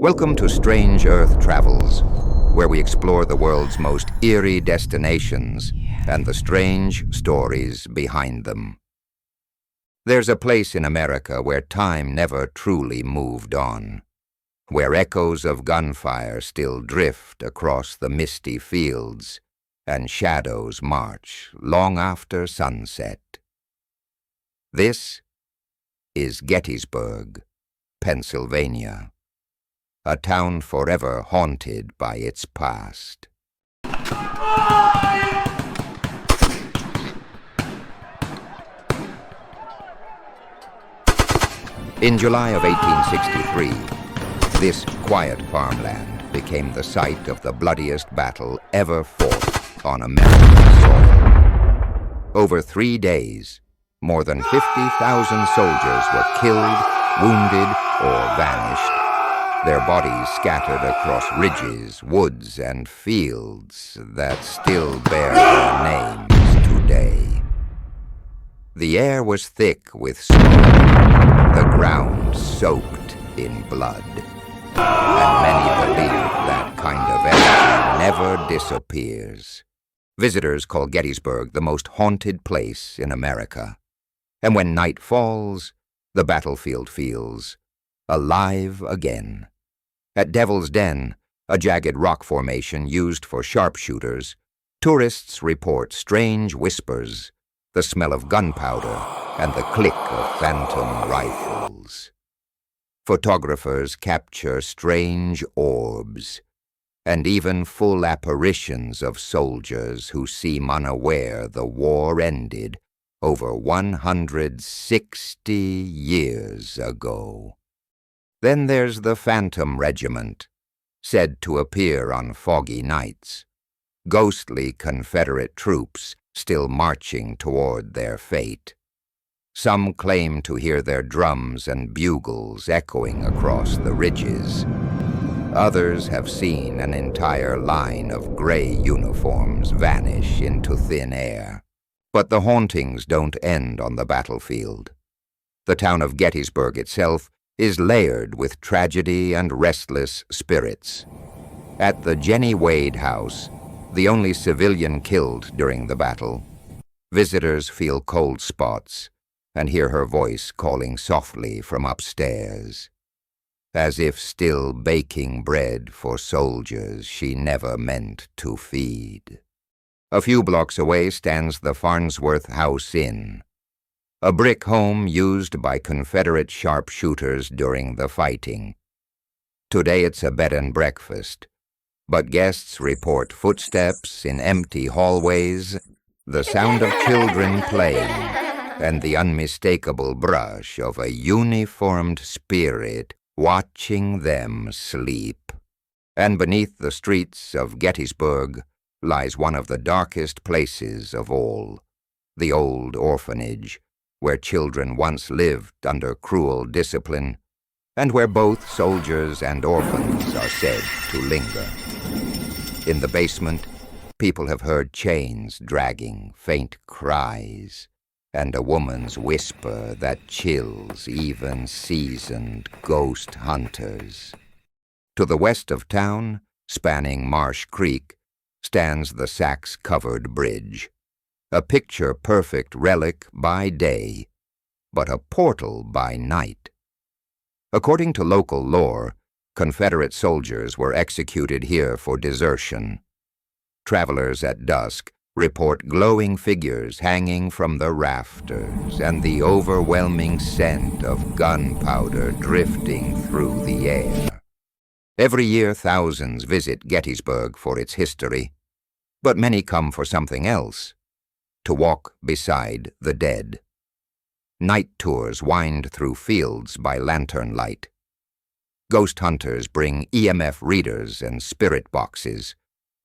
Welcome to Strange Earth Travels, where we explore the world's most eerie destinations and the strange stories behind them. There's a place in America where time never truly moved on, where echoes of gunfire still drift across the misty fields and shadows march long after sunset. This is Gettysburg, Pennsylvania, a town forever haunted by its past. In July of 1863, this quiet farmland became the site of the bloodiest battle ever fought on American soil. Over 3 days, more than 50,000 soldiers were killed, wounded, or vanished, their bodies scattered across ridges, woods, and fields that still bear their names today. The air was thick with smoke, the ground soaked in blood, and many believe that kind of energy never disappears. Visitors call Gettysburg the most haunted place in America, and when night falls, the battlefield feels alive again. At Devil's Den, a jagged rock formation used for sharpshooters, tourists report strange whispers, the smell of gunpowder, and the click of phantom rifles. Photographers capture strange orbs, and even full apparitions of soldiers who seem unaware the war ended over 160 years ago. Then there's the Phantom Regiment, said to appear on foggy nights, ghostly Confederate troops still marching toward their fate. Some claim to hear their drums and bugles echoing across the ridges. Others have seen an entire line of gray uniforms vanish into thin air. But the hauntings don't end on the battlefield. The town of Gettysburg itself is layered with tragedy and restless spirits. At the Jenny Wade house, the only civilian killed during the battle, visitors feel cold spots and hear her voice calling softly from upstairs, as if still baking bread for soldiers she never meant to feed. A few blocks away stands the Farnsworth House Inn, a brick home used by Confederate sharpshooters during the fighting. Today it's a bed and breakfast, but guests report footsteps in empty hallways, the sound of children playing, and the unmistakable brush of a uniformed spirit watching them sleep. And beneath the streets of Gettysburg lies one of the darkest places of all, the old orphanage, where children once lived under cruel discipline, and where both soldiers and orphans are said to linger. In the basement, people have heard chains dragging, faint cries, and a woman's whisper that chills even seasoned ghost hunters. To the west of town, spanning Marsh Creek, stands the Sachs-covered bridge, a picture-perfect relic by day, but a portal by night. According to local lore, Confederate soldiers were executed here for desertion. Travelers at dusk report glowing figures hanging from the rafters and the overwhelming scent of gunpowder drifting through the air. Every year thousands visit Gettysburg for its history, but many come for something else, to walk beside the dead. Night tours wind through fields by lantern light. Ghost hunters bring EMF readers and spirit boxes,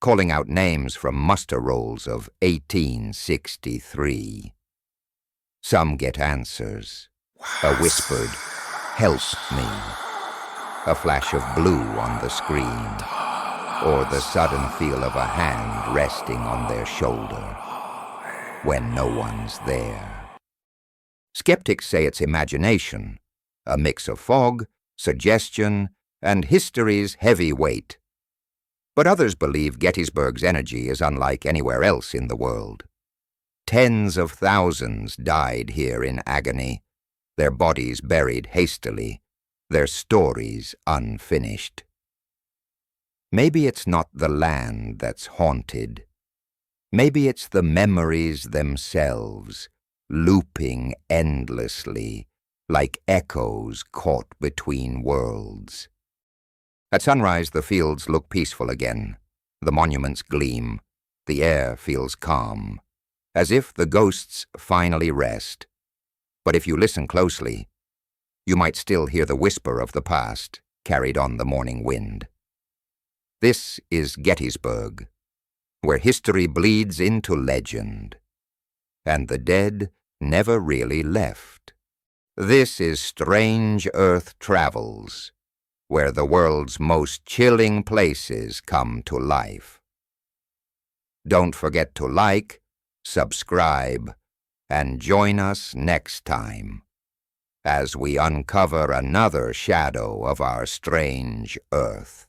calling out names from muster rolls of 1863. Some get answers, a whispered, "Help me," a flash of blue on the screen, or the sudden feel of a hand resting on their shoulder when no one's there. Skeptics say it's imagination, a mix of fog, suggestion, and history's heavy weight. But others believe Gettysburg's energy is unlike anywhere else in the world. Tens of thousands died here in agony, their bodies buried hastily, their stories unfinished. Maybe it's not the land that's haunted. Maybe it's the memories themselves, looping endlessly, like echoes caught between worlds. At sunrise, the fields look peaceful again. The monuments gleam. The air feels calm, as if the ghosts finally rest. But if you listen closely, you might still hear the whisper of the past carried on the morning wind. This is Gettysburg, where history bleeds into legend, and the dead never really left. This is Strange Earth Travels, where the world's most chilling places come to life. Don't forget to like, subscribe, and join us next time as we uncover another shadow of our strange Earth.